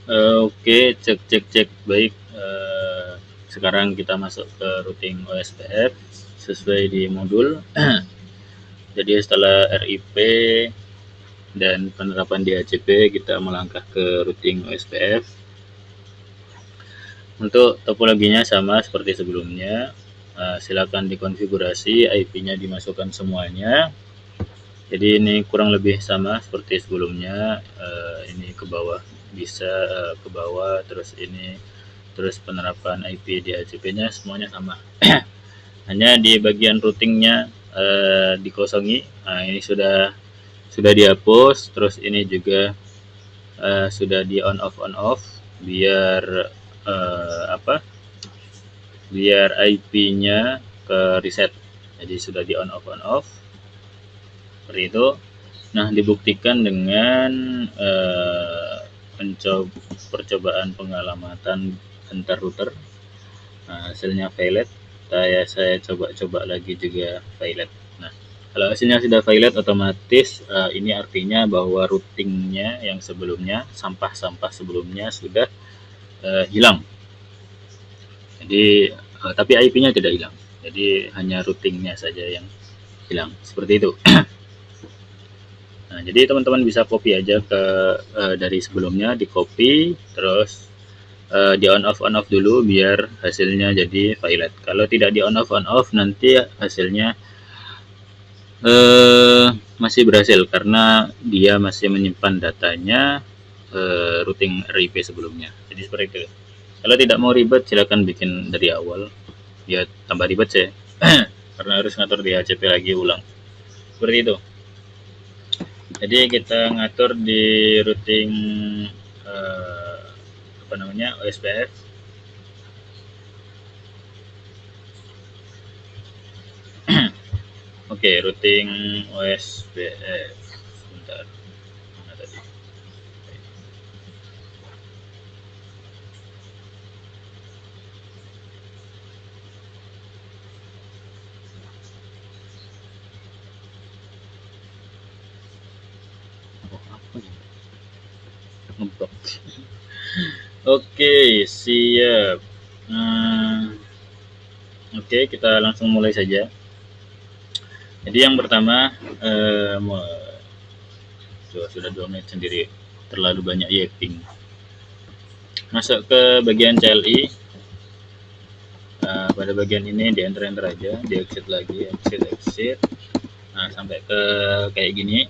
Oke, cek baik. Sekarang kita masuk ke routing OSPF sesuai di modul. Jadi setelah RIP dan penerapan DHCP, kita melangkah ke routing OSPF. Untuk topologinya sama seperti sebelumnya. Silakan dikonfigurasi, IP-nya dimasukkan semuanya. Jadi ini kurang lebih sama seperti sebelumnya. Ini ke bawah bisa ke bawah, terus ini terus penerapan IP DHCP-nya semuanya sama. Hanya di bagian routingnya dikosongi. Nah, ini sudah dihapus, terus ini juga sudah di on off biar biar IP-nya ke reset. Jadi sudah di on off seperti itu. Nah, dibuktikan dengan percobaan pengalamatan antar router. Nah, hasilnya violet. Saya coba lagi juga violet. Nah, kalau hasilnya sudah violet, otomatis ini artinya bahwa routingnya yang sebelumnya, sampah-sampah sebelumnya sudah hilang. Jadi tapi IP-nya tidak hilang. Jadi hanya routingnya saja yang hilang. Seperti itu. Nah, jadi teman-teman bisa copy aja ke dari sebelumnya, di copy terus di on off dulu biar hasilnya jadi violet. Kalau tidak di on off nanti hasilnya masih berhasil karena dia masih menyimpan datanya routing RIP sebelumnya. Jadi seperti itu. Kalau tidak mau ribet silakan bikin dari awal. Ya tambah ribet sih. Karena harus ngatur DHCP lagi ulang. Seperti itu. Jadi kita ngatur di routing OSPF. Oke, routing OSPF. Sebentar. Mana tadi? Oh, apa ya? Ngeblok. Oke, siap. Oke, kita langsung mulai saja. Jadi yang pertama, sudah 2 menit sendiri, terlalu banyak yapping. Masuk ke bagian CLI. Pada bagian ini di enter aja, di exit lagi, exit. Nah, sampai ke kayak gini.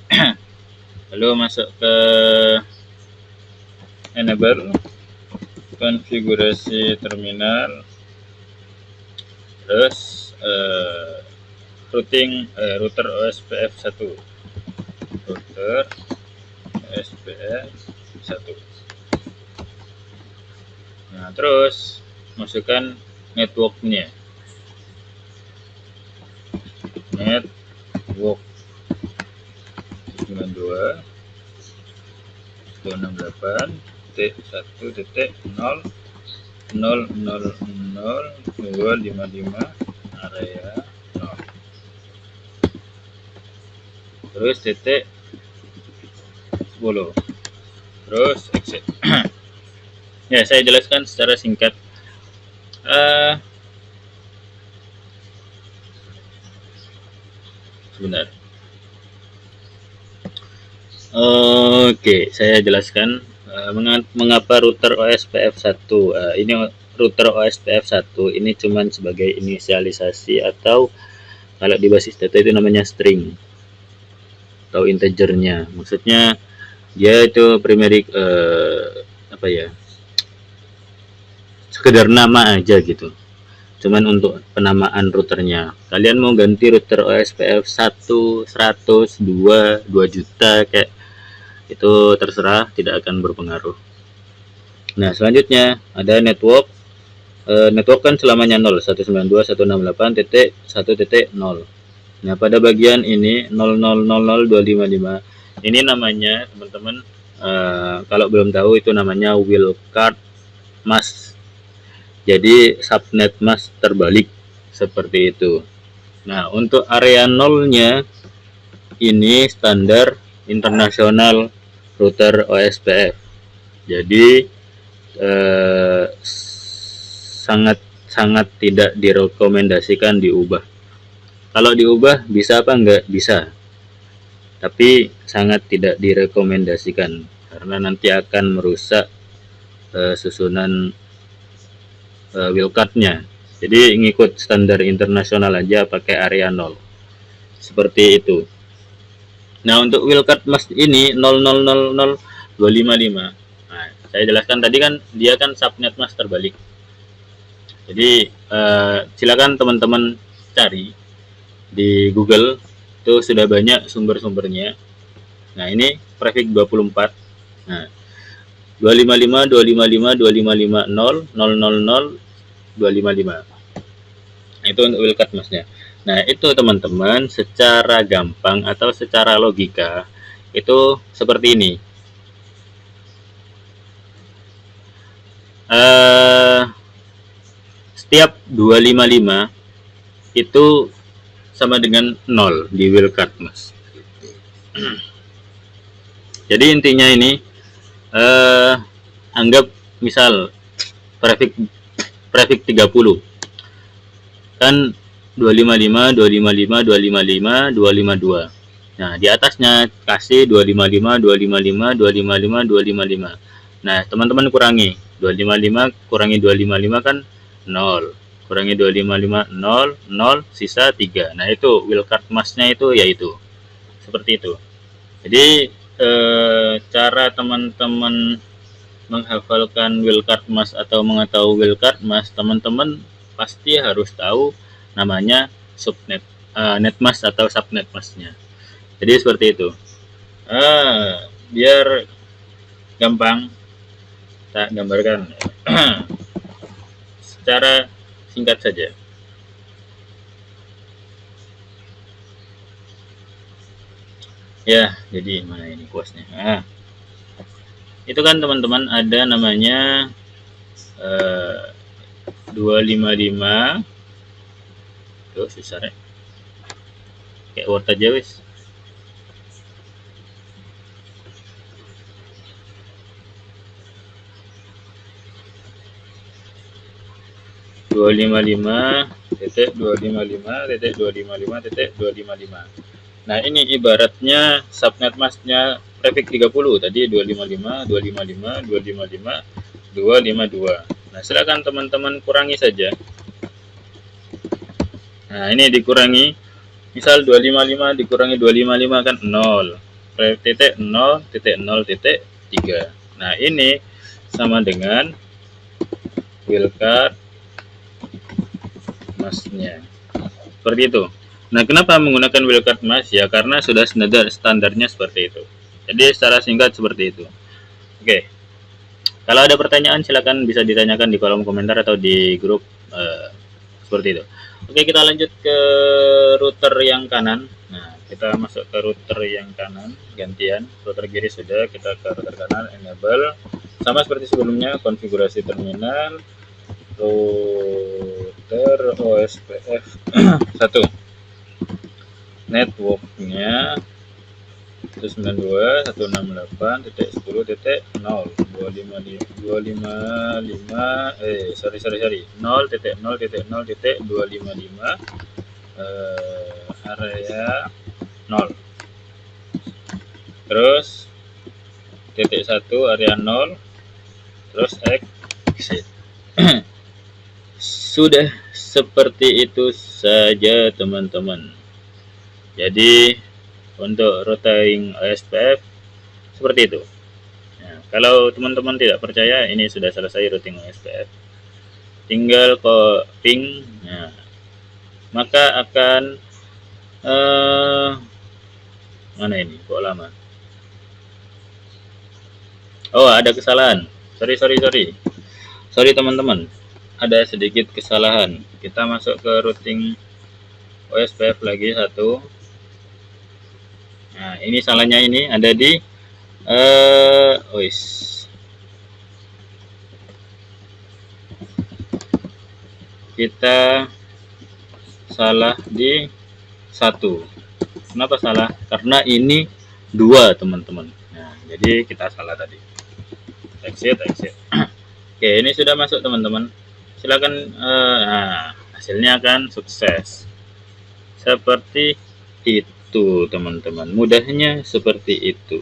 Lalu masuk ke enable, konfigurasi terminal, terus router OSPF 1, router OSPF 1. Nah, terus masukkan networknya, network 92.1.0.0.0.255 area 0. Terus titik 10. Terus exit. Ya, saya jelaskan secara singkat. Sebentar. Oke, saya jelaskan mengapa router OSPF 1. Ini router OSPF 1 ini cuman sebagai inisialisasi, atau kalau di basis data itu namanya string atau integernya. Maksudnya dia itu primary sekedar nama aja gitu. Cuman untuk penamaan routernya. Kalian mau ganti router OSPF 1, 100, 2 juta kayak itu terserah, tidak akan berpengaruh. Nah, selanjutnya ada network. Network kan selamanya 0, 192.168.1.0. Nah, pada bagian ini 0000255 ini namanya teman-teman, kalau belum tahu itu namanya wildcard mask. Jadi subnet mask terbalik seperti itu. Nah, untuk area nolnya ini standar internasional router OSPF. Jadi sangat tidak direkomendasikan diubah. Kalau diubah bisa apa enggak? Bisa, tapi sangat tidak direkomendasikan karena nanti akan merusak susunan wildcard-nya. Jadi ngikut standar internasional aja, pakai area 0 seperti itu. Nah, untuk wildcard mas ini 0000255. Nah, saya jelaskan tadi kan dia kan subnet mas terbalik. Jadi silakan teman-teman cari di Google, itu sudah banyak sumber-sumbernya. Nah, ini prefix 24. Nah, 255 255 2550 000 255. Nah, itu untuk wildcard masnya. Nah, itu teman-teman secara gampang atau secara logika itu seperti ini. Setiap 255 itu sama dengan 0 di wildcard mas. Jadi intinya ini anggap misal prefix 30 kan 255 255 255 252. Nah, di atasnya kasih 255 255 255 255. Nah, teman-teman kurangi 255 kurangi 255 kan 0, kurangi 255 0 0 sisa 3. Nah, itu wildcard masnya itu yaitu seperti itu. Jadi cara teman-teman menghafalkan wildcard mas atau mengetahui wildcard mas, teman-teman pasti harus tahu namanya subnet, netmas atau subnet masnya. Jadi seperti itu. Biar gampang tak gambarkan secara singkat saja. Ya, jadi mana ini kuasnya? Itu kan teman-teman ada namanya 255. Tuh susah ya. Kayak word aja wis. Dua lima lima titik 255 Nah, ini ibaratnya subnet masnya prefix 30 tadi 255 255 255 252. Nah, silakan teman-teman kurangi saja. Nah, ini dikurangi, misal 255 dikurangi 255 kan 0, titik 0 titik 0 titik 3. Nah, ini sama dengan wildcard masnya. Seperti itu. Nah, kenapa menggunakan wildcard mas? Ya, karena sudah standarnya seperti itu. Jadi, secara singkat seperti itu. Oke. Kalau ada pertanyaan, silakan bisa ditanyakan di kolom komentar atau di grup seperti itu. Oke, kita lanjut ke router yang kanan. Nah, kita masuk ke router yang kanan, gantian. Router kiri sudah, kita ke router kanan, enable. Sama seperti sebelumnya, konfigurasi terminal, router OSPF 1. Networknya 192.168.10.0 0.0.255 area 0, terus titik 1 area 0, terus exit. Sudah seperti itu saja teman-teman. Jadi untuk routing OSPF seperti itu. Nah, kalau teman-teman tidak percaya, ini sudah selesai routing OSPF. Tinggal ke ping, nah, maka akan mana ini? Kok lama? Oh, ada kesalahan. Sorry teman-teman. Ada sedikit kesalahan. Kita masuk ke routing OSPF lagi satu. Nah, ini salahnya ini ada di kita salah di 1. Kenapa salah? Karena ini 2 teman-teman. Nah, jadi kita salah tadi. Exit. Oke, ini sudah masuk teman-teman. Silakan, nah, hasilnya akan sukses. Seperti itu teman-teman. Mudahnya seperti itu.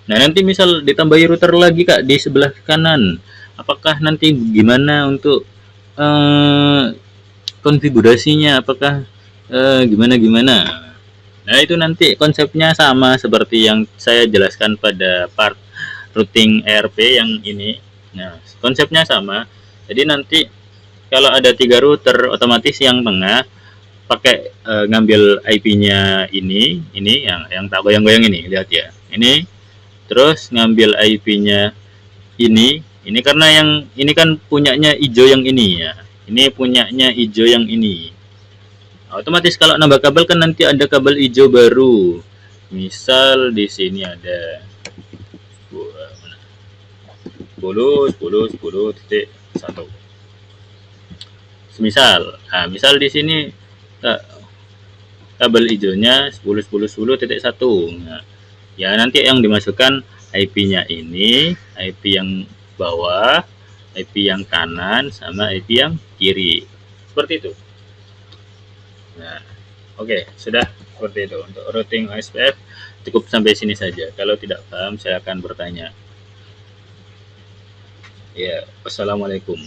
Nah, nanti misal ditambahi router lagi Kak di sebelah kanan. Apakah nanti gimana untuk konfigurasinya? Apakah gimana-gimana? Nah, itu nanti konsepnya sama seperti yang saya jelaskan pada part routing ERP yang ini. Nah, konsepnya sama. Jadi nanti kalau ada 3 router, otomatis yang tengah pakai ngambil IP-nya ini yang tak goyang-goyang ini, lihat ya. Ini terus ngambil IP-nya ini karena yang ini kan punyanya hijau yang ini ya. Ini punyanya hijau yang ini. Otomatis kalau nambah kabel kan nanti ada kabel hijau baru. Misal di sini ada 10.10.10.1. Misal, nah, misal di sini kabel hijaunya 10.10.10.1. Nah, ya nanti yang dimasukkan IP-nya ini, IP yang bawah, IP yang kanan, sama IP yang kiri. Seperti itu. Nah, oke, sudah seperti itu. Untuk routing OSPF cukup sampai sini saja. Kalau tidak paham, saya akan bertanya. Ya, wassalamualaikum.